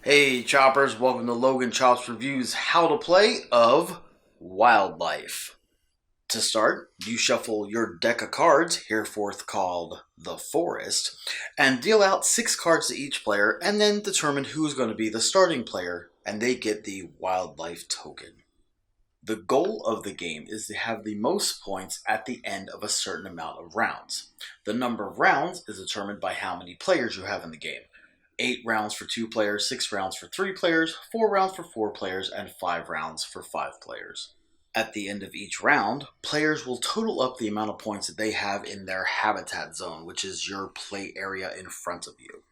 Hey choppers, welcome to Logan Chops Reviews How to Play of Wildlife. To start, you shuffle your deck of cards, hereforth called the Forest, and deal out 6 cards to each player and then determine who's going to be the starting player, and they get the Wildlife token. The goal of the game is to have the most points at the end of a certain amount of rounds. The number of rounds is determined by how many players you have in the game. 8 rounds for 2 players, 6 rounds for 3 players, 4 rounds for 4 players, and 5 rounds for 5 players. At the end of each round, players will total up the amount of points that they have in their habitat zone, which is your play area in front of you.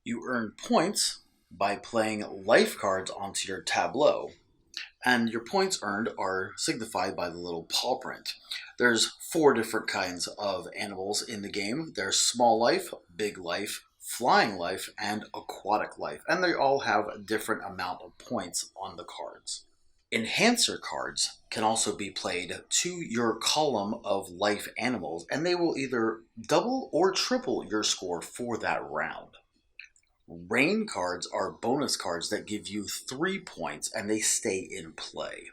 You earn points by playing life cards onto your tableau, and your points earned are signified by the little paw print. There's 4 different kinds of animals in the game. There's small life, big life, flying life, and aquatic life, and they all have a different amount of points on the cards. Enhancer cards can also be played to your column of life animals, and they will either double or triple your score for that round. Rain cards are bonus cards that give you 3 points, and they stay in play.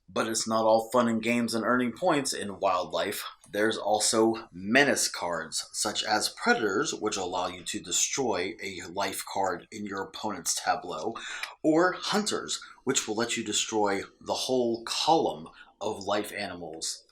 But it's not all fun and games and earning points in Wildlife. There's also menace cards, such as Predators, which allow you to destroy a life card in your opponent's tableau, or Hunters, which will let you destroy the whole column of life animals.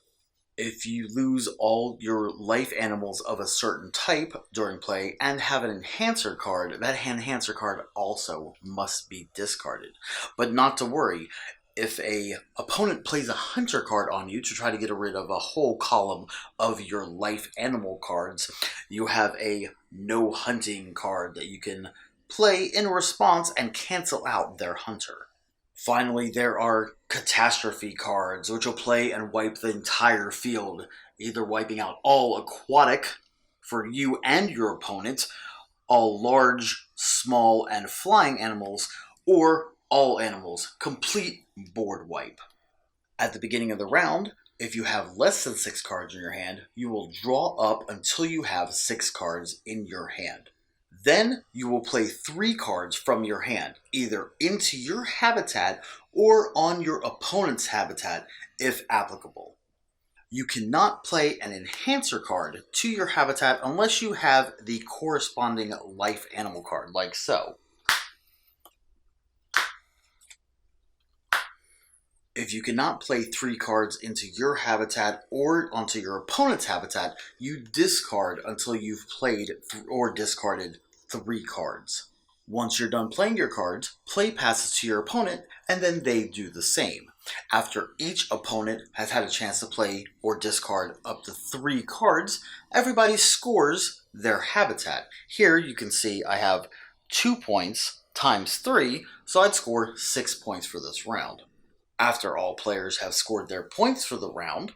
If you lose all your life animals of a certain type during play and have an enhancer card, that enhancer card also must be discarded. But not to worry. If a opponent plays a hunter card on you to try to get rid of a whole column of your life animal cards, you have a no hunting card that you can play in response and cancel out their hunter. Finally, there are catastrophe cards, which will play and wipe the entire field, either wiping out all aquatic for you and your opponent, all large, small, and flying animals, or all animals, complete board wipe. At the beginning of the round, if you have less than 6 cards in your hand, you will draw up until you have 6 cards in your hand. Then you will play 3 cards from your hand, either into your habitat or on your opponent's habitat, if applicable. You cannot play an enhancer card to your habitat unless you have the corresponding life animal card, like so. If you cannot play 3 cards into your habitat or onto your opponent's habitat, you discard until you've played or discarded 3 cards. Once you're done playing your cards, play passes to your opponent, and then they do the same. After each opponent has had a chance to play or discard up to 3 cards, everybody scores their habitat. Here you can see I have 2 points times 3, so I'd score 6 points for this round. After all players have scored their points for the round,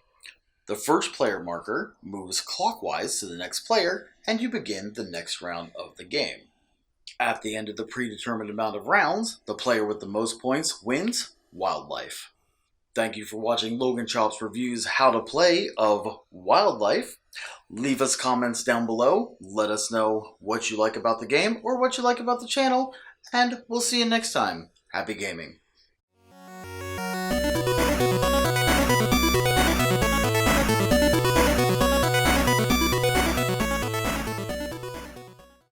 the first player marker moves clockwise to the next player, and you begin the next round of the game. At the end of the predetermined amount of rounds, the player with the most points wins Wildlife. Thank you for watching Logan Chops Reviews How to Play of Wildlife. Leave us comments down below. Let us know what you like about the game or what you like about the channel, and we'll see you next time. Happy gaming.